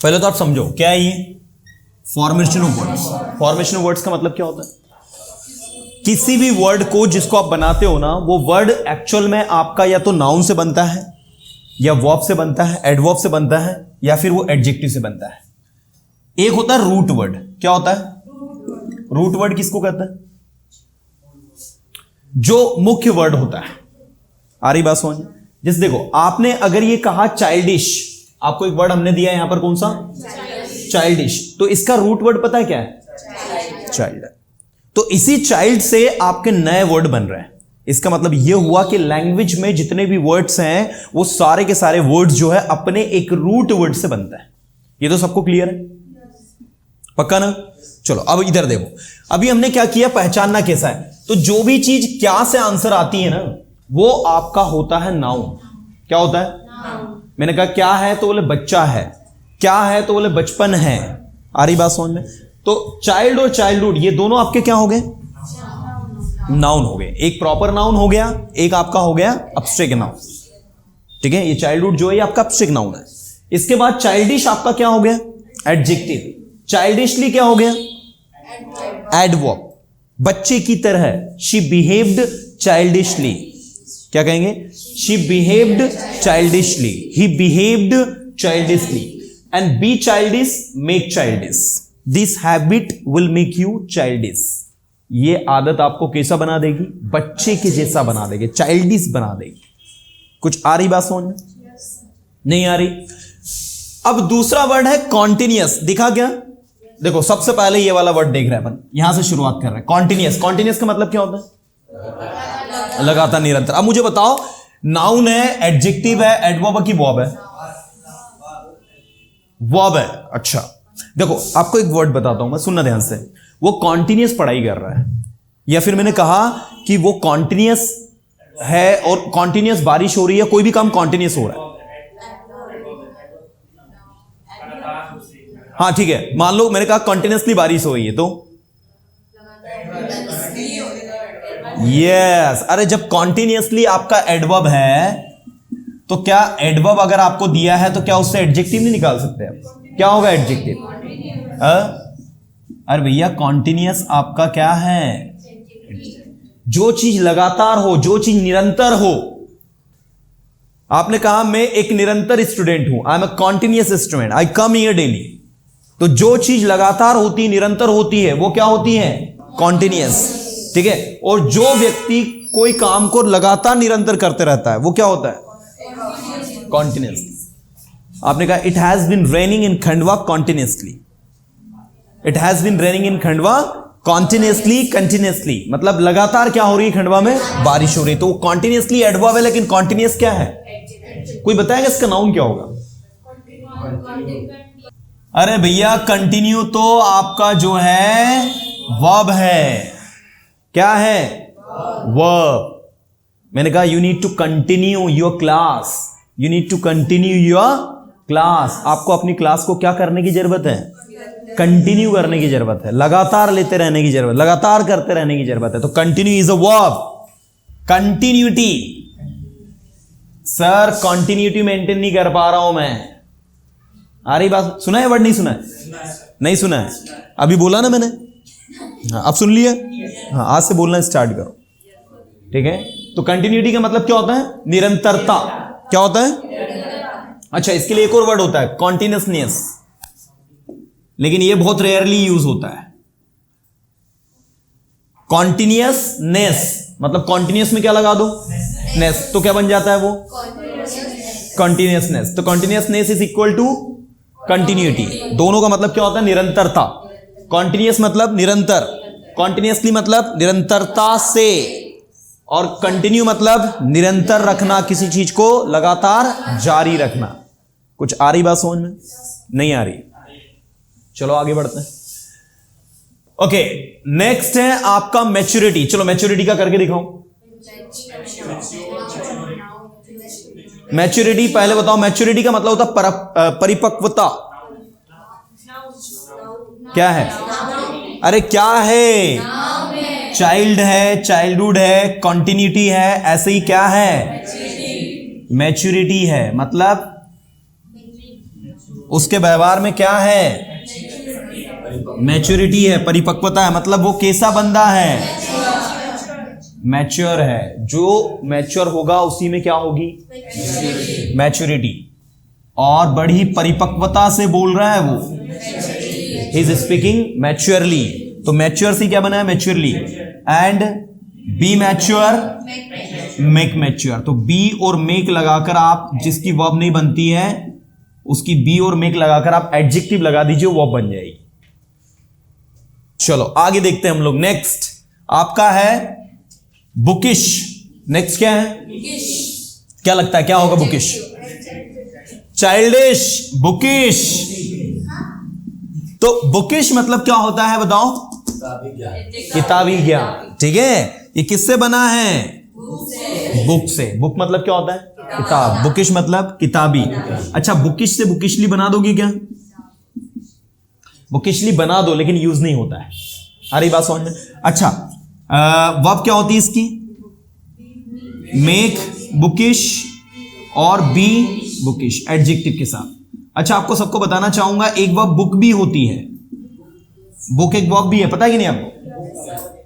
पहले तो आप समझो क्या है ये formation of words. Formation of words का मतलब क्या होता है? किसी भी वर्ड को जिसको आप बनाते हो ना, वो वर्ड एक्चुअल में आपका या तो नाउन से बनता है, या वर्ब से बनता है, एडवर्ब से बनता है, या फिर वो एडजेक्टिव से बनता है। एक होता है रूट वर्ड। क्या होता है रूट वर्ड? किसको कहते हैं? जो मुख्य वर्ड होता है। आ रही बात समझ? जैसे देखो, आपने अगर ये कहा चाइल्डिश, आपको एक वर्ड हमने दिया है यहां पर, कौन सा? चाइल्डिश। तो इसका रूट वर्ड पता है क्या है? चाइल्ड। तो इसी चाइल्ड से आपके नए वर्ड बन रहे हैं। इसका मतलब यह हुआ कि लैंग्वेज में जितने भी वर्ड्स हैं वो सारे के सारे वर्ड्स जो है अपने एक रूट वर्ड से बनता है। ये तो सबको क्लियर है? पक्का ना? चलो अब इधर देखो, अभी हमने क्या किया, पहचानना कैसा है। तो जो भी चीज क्या से आंसर आती है ना, वो आपका होता है नाउन। क्या होता है? मैंने कहा क्या है तो बोले बच्चा है, क्या है तो बोले बचपन है। आ रही बात समझ में? तो चाइल्ड और चाइल्डहुड ये दोनों आपके क्या हो गए? नाउन हो गए। एक प्रॉपर नाउन हो गया, एक आपका हो गया एब्स्ट्रैक्ट नाउन। ठीक है, ये चाइल्डहुड जो है ये आपका एब्स्ट्रैक्ट नाउन है। इसके बाद चाइल्डिश आपका क्या हो गया? एडजेक्टिव। चाइल्डिशली क्या हो गया? एडवर्ब। बच्चे की तरह, शी बिहेव्ड चाइल्डिशली। क्या कहेंगे? She behaved childishly, he behaved childishly. And be childish, make childish. This habit will make you childish. ये आदत आपको कैसा बना देगी? बच्चे के जैसा बना देगी, चाइल्डिश बना देगी। कुछ आ रही बात समझ में? नहीं आ रही? अब दूसरा वर्ड है कॉन्टिन्यूअस। दिखा क्या? देखो सबसे पहले ये वाला वर्ड देख रहे हैं अपन, यहां से शुरुआत कर रहे हैं। कॉन्टिन्यूअस। कॉन्टिन्यूअस का मतलब क्या होता है? लगातार, निरंतर। अब मुझे बताओ, नाउन है, एडजेक्टिव है, एडवर्ब की वर्ब है? वर्ब है। अच्छा देखो, आपको एक वर्ड बताता हूं मैं, सुनना ध्यान से। वो कॉन्टिन्यूअस पढ़ाई कर रहा है, या फिर मैंने कहा कि वो कॉन्टिन्यूअस है और कॉन्टिन्यूअस बारिश हो रही है, कोई भी काम कॉन्टिन्यूअस हो रहा है। हाँ ठीक है, मान लो मैंने कहा कॉन्टिन्यूअसली बारिश हो रही है, तो यस। अरे जब कॉन्टिन्यूअसली आपका एडवर्ब है, तो क्या एडवर्ब अगर आपको दिया है तो क्या उससे एडजेक्टिव नहीं निकाल सकते आप? क्या होगा एडजेक्टिव? अरे भैया कॉन्टिन्यूअस आपका क्या है? जो चीज लगातार हो, जो चीज निरंतर हो। आपने कहा मैं एक निरंतर स्टूडेंट हूं, I am a continuous student, I come here daily. तो जो चीज लगातार होती है, निरंतर होती है, वो क्या होती है? कॉन्टिन्यूअस। ठीक है, और जो व्यक्ति कोई काम को लगातार निरंतर करते रहता है वो क्या होता है? कॉन्टिन्यूअस। आपने कहा it has been raining in Khandwa continuously. It has been raining in Khandwa continuously, continuously मतलब लगातार क्या हो रही है खंडवा में? बारिश हो रही है। तो वो कॉन्टिन्यूअसली एडवर्ब है, लेकिन कॉन्टिन्यूअस क्या है? कोई बताएगा इसका नाउन क्या होगा? अरे भैया कंटिन्यू तो आपका जो है वर्ब है। क्या है? वर्ब। मैंने कहा you need to continue your class, you need to continue your class. आपको अपनी क्लास को क्या करने की जरूरत है? कंटिन्यू करने की जरूरत है, लगातार लेते रहने की जरूरत, लगातार करते रहने की जरूरत है। तो continue is a verb. Continuity. Sir continuity maintain नहीं कर पा रहा हूं मैं। आ रही बात? सुना है वर्ड? नहीं सुना है? नहीं सुना है? अभी बोला ना मैंने। हाँ अब सुन लिया? हाँ आज से बोलना स्टार्ट करो। ठीक है, तो कंटिन्यूटी का मतलब क्या होता है? निरंतरता। क्या होता है? अच्छा इसके लिए एक और वर्ड होता है कॉन्टिन्यूअसनेस, लेकिन ये बहुत रेयरली यूज होता है। कॉन्टिन्यूअसनेस मतलब कॉन्टिन्यूअस में क्या लगा दो? नेस, तो क्या बन जाता है वो? कॉन्टिन्यूअसनेस। तो कॉन्टिन्यूअसनेस इज इक्वल टू कंटिन्यूटी। दोनों का मतलब क्या होता है? निरंतरता। कॉन्टिन्यूअस मतलब निरंतर, कॉन्टिन्यूअसली मतलब निरंतरता से, और कंटिन्यू मतलब निरंतर रखना, किसी चीज को लगातार जारी रखना। कुछ आ रही बात समझ में? नहीं आ रही? चलो आगे बढ़ते हैं। ओके नेक्स्ट है आपका मैच्योरिटी। चलो मैच्योरिटी का करके दिखाओ। मैच्योरिटी पहले बताओ, मैच्योरिटी का मतलब होता है परिपक्वता। क्या है? अरे क्या है? चाइल्ड है, चाइल्डहुड है, कॉन्टिन्यूटी है, ऐसे ही क्या है? मैच्योरिटी है। मतलब उसके व्यवहार में क्या है? मैच्योरिटी है, परिपक्वता है। मतलब वो कैसा बंदा है? मैच्योर है। जो मैच्योर होगा उसी में क्या होगी? मैच्योरिटी। और बड़ी परिपक्वता से बोल रहा है वो, ही इज स्पीकिंग मैच्योरली। तो मैच्योर से क्या बना है? Maturely. And be mature, make mature. तो बी और मेक लगाकर आप, जिसकी वर्ब नहीं बनती है उसकी बी और मेक लगाकर आप एडजेक्टिव लगा दीजिए, वर्ब बन जाएगी। चलो आगे देखते हैं हम लोग। नेक्स्ट आपका है बुकिश। नेक्स्ट क्या है? क्या लगता है क्या होगा बुकिश? Childish, bookish. तो बुकिश मतलब क्या होता है बताओ? किताबी ज्ञान। ठीक है, ये किससे बना है? बुक से। बुक मतलब क्या होता है? किताब। बुकिश मतलब किताबी। अच्छा, बुकिश से बुकिशली बना दोगे क्या? बुकिशली बना दो लेकिन यूज नहीं होता है। आ रही बात समझ में? अच्छा, वर्ब क्या होती है इसकी? मेक बुकिश और बी बुकिश एडजेक्टिव के साथ। अच्छा, आपको सबको बताना चाहूंगा एक वर्ब बुक भी होती है। बुक एक वर्ब भी है, पता है कि नहीं आपको?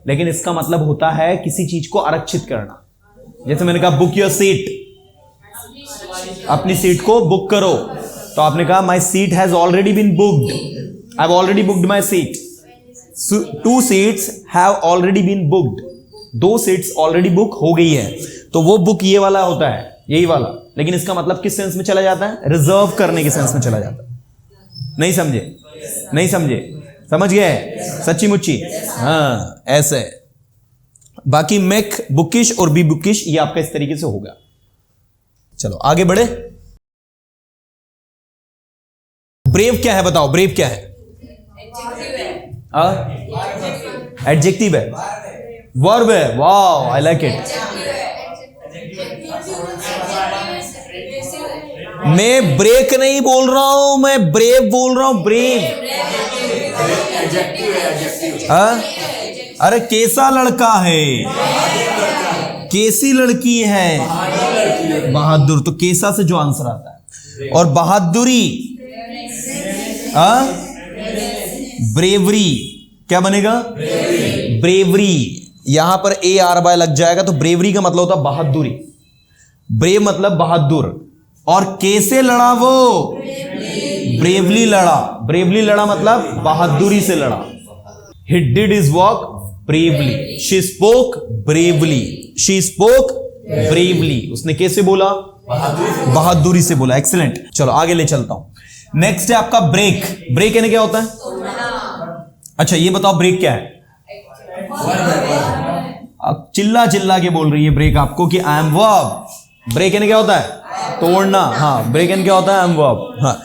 लेकिन इसका मतलब होता है किसी चीज को आरक्षित करना। जैसे मैंने कहा बुक योर सीट, अपनी सीट को बुक करो। तो आपने कहा my seat has already been booked, I have already booked my seat. 2 seats have already been booked, 2 seats already book हो गई है। तो वो बुक ये वाला होता है, यही वाला। लेकिन इसका मतलब किस सेंस में चला जाता है? रिजर्व करने के सेंस में चला जाता है। नहीं समझे? नहीं समझे? समझ गए? सच्ची मुच्ची? हाँ, ऐसे। बाकी मेक बुकिश और बी बुकिश ये आपका इस तरीके से होगा। चलो आगे बढ़े। ब्रेव क्या है बताओ? ब्रेव क्या है? एडजेक्टिव है, वर्ब है। Wow, I like it. मैं ब्रेक नहीं बोल रहा हूं, मैं ब्रेव बोल रहा हूं। ब्रेव। अरे कैसा लड़का है? कैसी लड़की है? बहादुर। तो कैसा से जो आंसर आता है। और बहादुरी, ब्रेवरी। क्या बनेगा? ब्रेवरी। यहां पर ए आर बाय लग जाएगा तो ब्रेवरी का मतलब होता है बहादुरी। ब्रेव मतलब बहादुर। और कैसे लड़ा वो? ब्रेवली लड़ा। ब्रेवली लड़ा मतलब बहादुरी से लड़ा। He did his work bravely. She spoke bravely. She spoke bravely. उसने कैसे बोला? बहादुरी से बोला। एक्सीलेंट। चलो आगे ले चलता हूं। नेक्स्ट है आपका ब्रेक। ब्रेक यानी क्या होता है? अच्छा ये बताओ ब्रेक क्या है? चिल्ला चिल्ला के बोल रही है ब्रेक आपको कि आई एम वर्ब। ब्रेक यानी क्या होता है? तोड़ना। हाँ, ब्रेक यानी क्या होता है? I am verb. हाँ,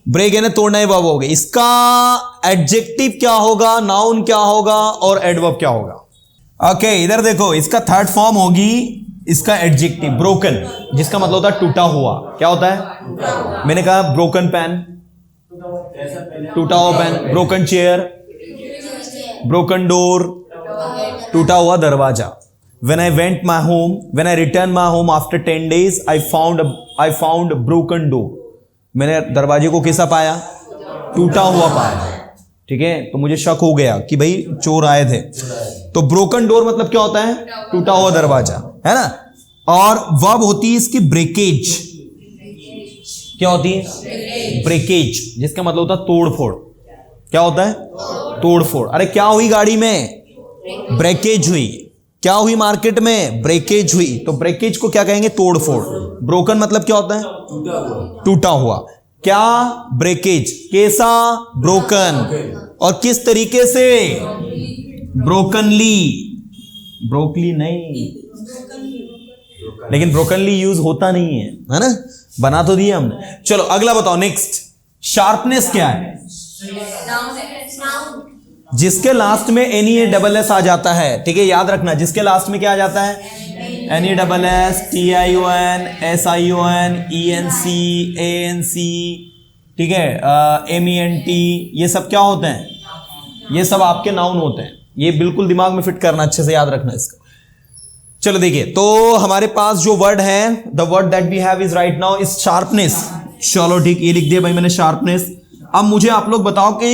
ब्रेक यानी तोड़ना ही वर्ब हो गया। इसका एडजेक्टिव क्या होगा, नाउन क्या होगा और एडवर्ब क्या होगा? ओके, इधर देखो, इसका थर्ड फॉर्म होगी इसका एडजेक्टिव ब्रोकन, जिसका मतलब होता है टूटा हुआ। क्या होता है? मैंने कहा ब्रोकन पेन, टूटा हुआ पेन। ब्रोकन चेयर, ब्रोकन डोर, टूटा हुआ दरवाजा। When I went my home, when I returned my home after 10 days, I found broken door. मैंने दरवाजे को कैसा पाया? टूटा हुआ पाया। ठीक है, तो मुझे शक हो गया कि भाई चोर आए थे। तो ब्रोकन डोर मतलब क्या होता है? टूटा हुआ दरवाजा, है ना। और वर्ब होती है इसकी ब्रेकेज। क्या होती है? ब्रेकेज, जिसका मतलब होता है तोड़ फोड़। क्या होता है? तोड़ फोड़। अरे क्या हुई गाड़ी में? ब्रेकेज हुई। क्या हुई मार्केट में? ब्रेकेज हुई। तो ब्रेकेज को क्या कहेंगे? तोड़ फोड़। ब्रोकन मतलब क्या होता है? टूटा हुआ। क्या? ब्रेकेज। कैसा? ब्रोकन। और किस तरीके से? ब्रोकनली। ब्रोकली नहीं, लेकिन ब्रोकनली यूज होता नहीं है ना। बना तो दिया हमने। चलो अगला बताओ। नेक्स्ट, शार्पनेस क्या है? जिसके लास्ट में NEASS आ जाता है। ठीक है, याद रखना, जिसके लास्ट में क्या आ जाता है? NESS, TION, SION, ENC, ANC, ठीक है, MENT, ये सब क्या होते हैं? ये सब आपके नाउन होते हैं। ये बिल्कुल दिमाग में फिट करना, अच्छे से याद रखना इसका। चलो देखिए, तो हमारे पास जो वर्ड है, the word that we have is right now is sharpness. चलो ठीक, ये लिख दिया भाई मैंने शार्पनेस। अब मुझे आप लोग बताओ कि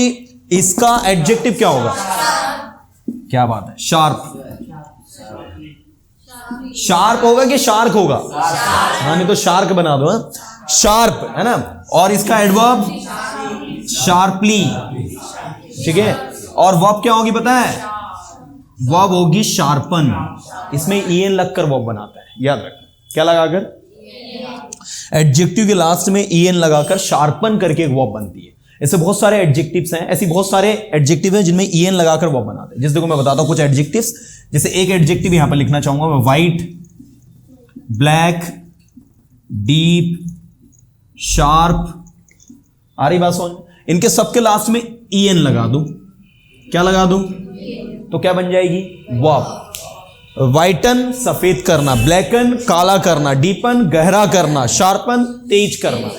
इसका एडजेक्टिव क्या होगा। क्या बात है, शार्प। शार्प होगा कि शार्क होगा? हाँ, नहीं तो शार्क बना दो। शार्प है ना। और इसका एडवर्ब शार्पली, ठीक है। और वर्ब क्या होगी पता है? वर्ब होगी शार्पन। इसमें ईएन लगकर वर्ब बनाता है, याद रखना। क्या लगाकर? एडजेक्टिव के लास्ट में ईएन लगाकर शार्पन करके एक वर्ब बनती है। ऐसे बहुत सारे एडजेक्टिव्स हैं, ऐसी बहुत सारे एडजेक्टिव हैं जिनमें ईएन लगाकर वर्ब बनाते हैं। जैसे देखो मैं बताता हूं कुछ एडजेक्टिव्स। जैसे एक एडजेक्टिव यहां पर लिखना चाहूंगा मैं, वाइट, ब्लैक, डीप, शार्प। आ रही बात समझ? इनके सबके लास्ट में ईएन लगा दूं। क्या लगा दूं? तो क्या बन जाएगी? वर्ब। वाइटन सफेद करना, ब्लैकन काला करना, डीपन गहरा करना, शार्पन तेज करना।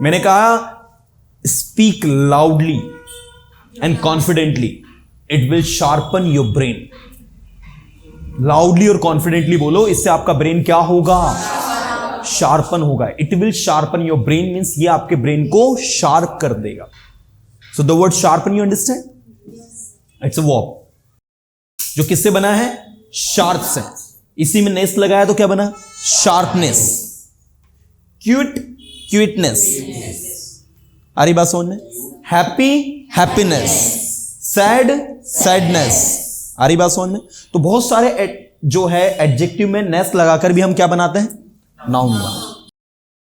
मैंने कहा speak loudly and confidently, it will sharpen your brain. Loudly और कॉन्फिडेंटली बोलो, इससे आपका ब्रेन क्या होगा? शार्पन होगा। It will sharpen your brain means ये आपके ब्रेन को शार्प कर देगा। So the word sharpen, you understand? It's a verb जो किससे बना है? शार्प से। इसी में नेस लगाया तो क्या बना? शार्पनेस। Cute, cuteness. आ रही बात समझ में? Happy, happiness. Sad, sadness. आ रही बात समझ में? तो बहुत सारे जो है एडजेक्टिव में नेस लगाकर भी हम क्या बनाते हैं? नाउन बनाते।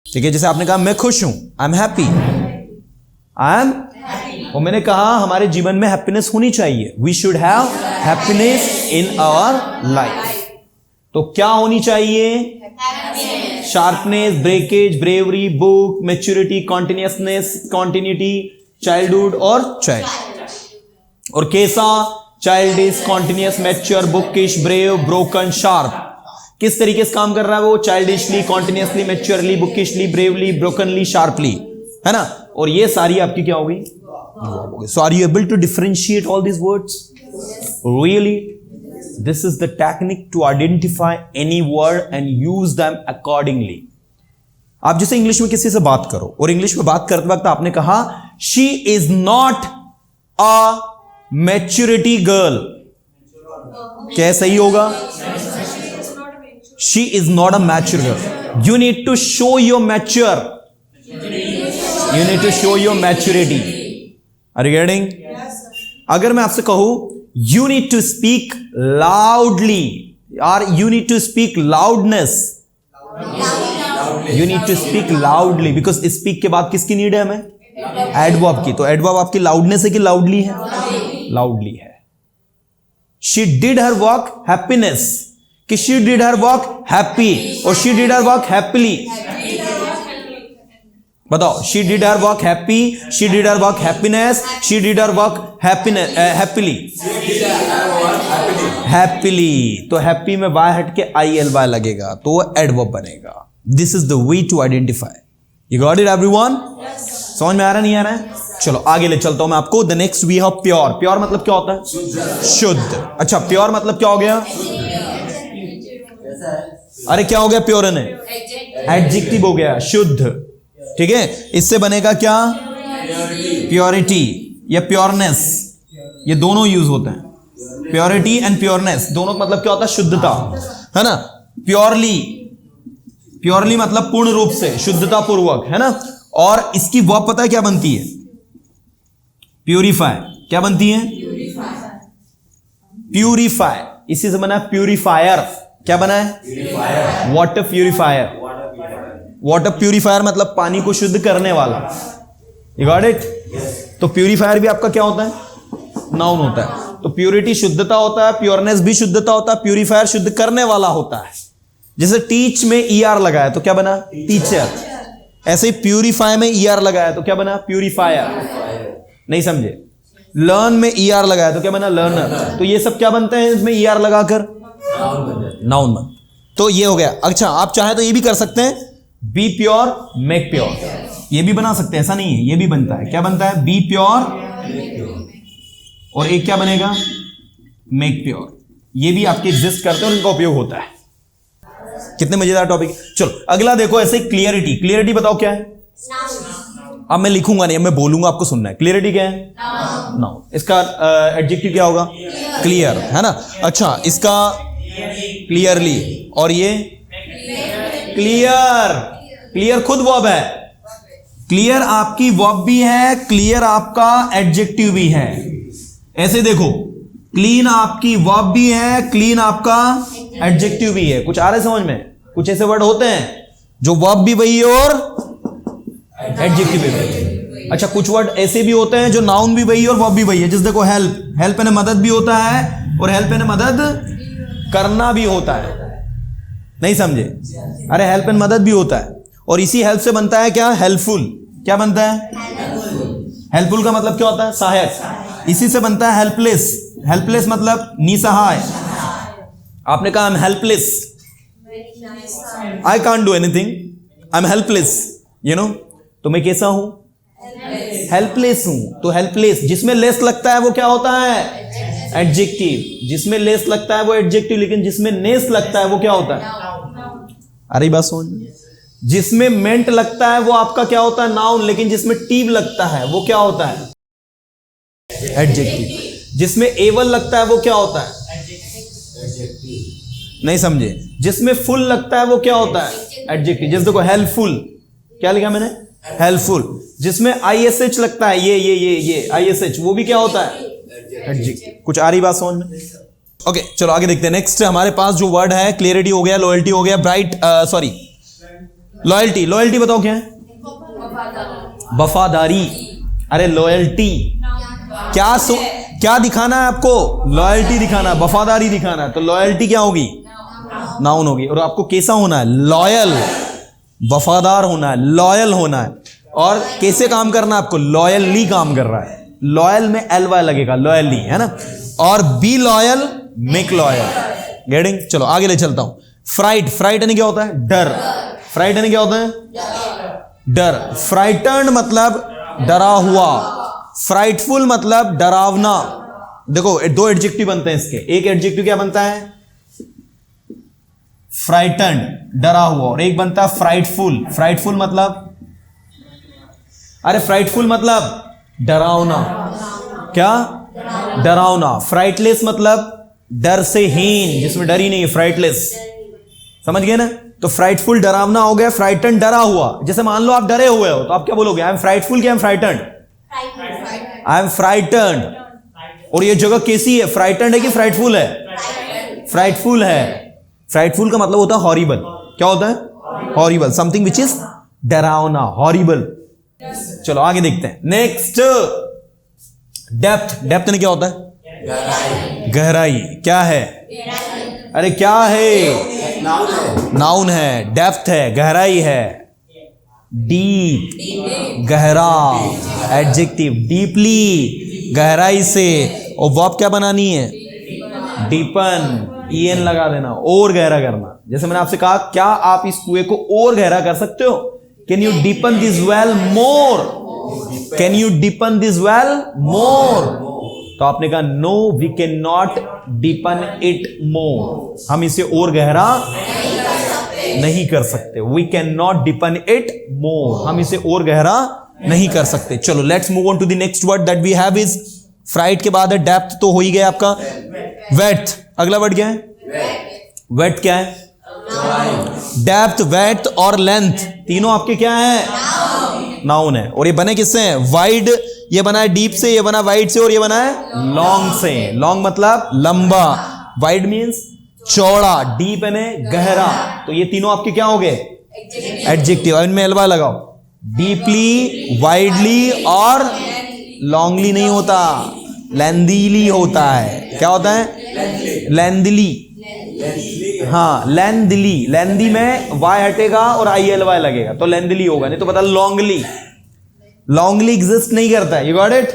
ठीक है, जैसे आपने कहा मैं खुश हूं, I am happy. I am, और मैंने कहा हमारे जीवन में हैप्पीनेस होनी चाहिए। We should have happiness in our life. तो क्या होनी चाहिए? Sharpness, breakage, bravery, book, maturity, continuousness, continuity, childhood और चाइल्ड। और कैसा? Childish, continuous, mature, bookish, brave, broken, sharp. किस तरीके से काम कर रहा है वो? Childishly, continuously, maturely, bookishly, bravely, brokenly, sharply, है ना। और ये सारी आपकी क्या होगी? So are you able to differentiate all these words? Really? This is the technique to identify any word and use them accordingly. आप जैसे इंग्लिश में किसी से बात करो और इंग्लिश में बात करते वक्त आपने कहा she is not a maturity girl, क्या सही होगा? She is not a mature girl. You need to show your mature. You need to show your maturity. Are you getting? Yes, अगर मैं आपसे कहूं you need to speak loudly or you need to speak loudness, you need to speak loudly because speak के बाद किसकी need है हमें? Adverb की। तो एडवर्ब आपकी लाउडनेस है कि लाउडली है? लाउडली है। she did her work happiness कि she did her work happy और she did her work happily। बताओ, she did her work happy, she did her work happiness, she did her work happiness, happily, happily। तो happy में y हट के ILY लगेगा तो वो एडवर्ब बनेगा। This is the way to identify. You got it everyone? समझ में आ रहा नहीं आ रहा है? चलो आगे ले चलता हूं मैं आपको। The next we have pure. Pure मतलब क्या होता है? शुद्ध। अच्छा, प्योर मतलब क्या हो गया? अरे क्या हो गया? प्योर ने एडजेक्टिव हो गया, शुद्ध। ठीक है, इससे बनेगा क्या? प्योरिटी या प्योरनेस। ये दोनों यूज होते हैं, प्योरिटी एंड प्योरनेस दोनों। मतलब क्या होता है? शुद्धता, है ना। प्योरली, प्योरली मतलब पूर्ण रूप से, शुद्धता पूर्वक, है ना। और इसकी वर्ब पता है क्या बनती है? प्यूरिफाई। क्या बनती है? प्यूरिफाई। इसी से बना प्यूरिफायर। क्या बना है? Water purifier. वाटर प्यूरिफायर मतलब पानी को शुद्ध करने वाला। You got it? तो प्यूरिफायर भी आपका क्या होता है? नाउन होता है। तो प्यूरिटी शुद्धता होता है, प्योरनेस भी शुद्धता होता है, प्यूरिफायर शुद्ध करने वाला होता है। जैसे टीच में ER लगाया तो क्या बना? टीचर। ऐसे ही प्यूरिफाई में ER लगाया तो क्या बना? प्यूरिफायर। नहीं समझे? लर्न में ER लगाया तो क्या बना? लर्नर। तो ये सब क्या बनते हैं इसमें ER लगाकर? नाउन बन। तो ये हो गया। अच्छा, आप चाहे तो ये भी कर सकते हैं, बी प्योर मेक प्योर। ये भी बना सकते हैं, ऐसा नहीं है, ये भी बनता है। क्या बनता है? बी प्योर, और एक क्या बनेगा? Make pure. ये भी आपके एग्जिस्ट करते हैं और इनका उपयोग होता है। कितने मजेदार टॉपिक। चलो अगला देखो, ऐसे क्लियरिटी। क्लियरिटी बताओ क्या है। अब मैं लिखूंगा नहीं, अब मैं बोलूंगा, आपको सुनना है। क्लियरिटी क्या है? नाउन। इसका एडजेक्टिव क्या होगा? क्लियर, है ना। अच्छा, इसका क्लियरली, और ये क्लियर। क्लियर खुद वर्ब है। क्लियर आपकी वर्ब भी है, क्लियर आपका एडजेक्टिव भी है। ऐसे देखो, क्लीन आपकी वर्ब भी है, क्लीन आपका एडजेक्टिव भी है। कुछ आ रहा है समझ में? कुछ ऐसे वर्ड होते हैं जो वर्ब भी वही है और एडजेक्टिव भी वही है। अच्छा, कुछ वर्ड ऐसे भी होते हैं जो नाउन भी वही है और वर्ब भी वही है। जैसे देखो, हेल्प। हेल्प यानी मदद भी होता है और हेल्प यानी मदद करना भी होता है। नहीं समझे? अरे हेल्प एंड मदद भी होता है, और इसी हेल्प से बनता है क्या? हेल्पफुल। क्या बनता है? हेल्पफुल का मतलब क्या होता है? सहायक। इसी से बनता है हेल्पलेस। हेल्पलेस मतलब निसहाय। आपने कहा I am helpless, I can't do anything, I am helpless, you know. तो मैं कैसा हूं? हेल्पलेस हूं। तो हेल्पलेस, जिसमें लेस लगता है वो क्या होता है? एडजेक्टिव। जिसमें लेस लगता है वो एडजेक्टिव, लेकिन जिसमें नेस लगता है वो क्या होता है? अरे बात समझ। जिसमें मेंट लगता है वो आपका क्या होता है? नाउन, लेकिन जिसमें टीव लगता है वो क्या होता है? एडजेक्टिव। जिसमें एवल लगता है वो क्या होता है? नहीं समझे? जिसमें फुल लगता है वो क्या होता है? एडजेक्टिव। जैसे देखो, हेल्पफुल, क्या लिखा मैंने? हेल्पफुल। जिसमें ISH लगता है, ये ISH, वो भी क्या होता है? एडजेक्टिव। कुछ आ रही बात समझ में? ओके, चलो आगे देखते हैं। नेक्स्ट हमारे पास जो वर्ड है, क्लियरिटी हो गया, लॉयल्टी हो गया, लॉयल्टी। लॉयल्टी बताओ क्या है? वफादारी। अरे लॉयल्टी क्या दिखाना है आपको? लॉयल्टी दिखाना, वफादारी दिखाना है। तो लॉयल्टी क्या होगी? नाउन होगी। और आपको कैसा होना है? लॉयल, वफादार होना है, लॉयल होना है। और कैसे काम करना है आपको? लॉयली काम कर रहा है। लॉयल में LY लगेगा, लॉयली, है ना। और be loyal, make loyal. Getting? चलो आगे ले चलता हूं। फ्राइट। फ्राइट यानी क्या होता है? डर। फ्राइट यानी क्या होता है? डर। फ्राइटन्ड मतलब डरा हुआ। फ्राइटफुल मतलब डरावना। देखो, दो एडजेक्टिव बनते हैं इसके। एक एडजेक्टिव क्या बनता है? फ्राइटन्ड, डरा हुआ, और एक बनता है फ्राइटफुल। फ्राइटफुल मतलब, अरे फ्राइटफुल मतलब डरावना। क्या? डरावना। फ्राइटलेस मतलब डर से हीन, जिसमें डर ही नहीं है, फ्राइटलेस। समझ गए ना? तो फ्राइटफुल डरावना हो गया, फ्राइटन डरा हुआ। जैसे मान लो आप डरे हुए हो तो आप क्या बोलोगे? आई एम फ्राइटफुल, क्या I am frightened? I am frightened. और ये जगह कैसी है? फ्राइटन्ड है कि फ्राइटफुल है? फ्राइटफुल है। फ्राइटफुल का मतलब होता है हॉरिबल। क्या होता है? हॉरिबल, समथिंग विच इज डरावना, हॉरिबल। चलो आगे देखते हैं। Next, depth. डेप्थ ने क्या होता है? गहराई। क्या है? अरे क्या है? नाउन है। डेप्थ है, गहराई है। डीप, गहरा, एडजेक्टिव। डीपली, गहराई से। और वर्ब क्या बनानी है? डीपन, EN लगा देना, और गहरा करना। जैसे मैंने आपसे कहा, क्या आप इस कुएं को और गहरा कर सकते हो? Can you deepen this well more? Can you deepen this well more? तो आपने कहा no, we can not deepen it more. हम इसे और गहरा नहीं कर सकते। We can not deepen it more. हम इसे और गहरा नहीं कर सकते। चलो let's move on to the next word that we have is fright के बाद है डेप्थ, तो हो ही गया आपका। वेट। अगला वर्ड क्या है? वेट क्या है? डेप्थ, वेट और लेंथ, तीनों आपके क्या है? नाउन है। और ये बने किससे हैं? वाइड, ये बना है डीप से, ये बना वाइड से, और ये बना है लॉन्ग से। लॉन्ग मतलब लंबा, वाइड मीन्स चौड़ा, डीप यानी गहरा। तो ये तीनों आपके क्या हो गए? एडजेक्टिव। इनमें एलवा लगाओ। डीपली, वाइडली और लॉन्गली नहीं होता, लेंथीली होता है। क्या होता है? लेंथली। हाँ, लेंथली। लेंथी में वाई हटेगा और ILY लगेगा तो लेंथली होगा, नहीं तो पता लॉन्गली। लॉन्गली एग्जिस्ट नहीं करता है। You got it?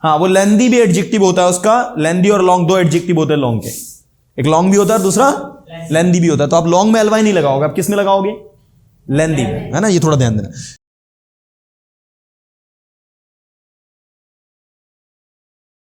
हाँ, वो लेंथी भी एडजेक्टिव होता है उसका। लेंथी और लॉन्ग दो एडजेक्टिव होते हैं लॉन्ग के। एक लॉन्ग भी होता है, दूसरा लेंथी भी होता है। तो आप लॉन्ग में LY नहीं लगाओगे, आप किस में लगाओगे? लेंथी में, है ना। ये थोड़ा ध्यान देना।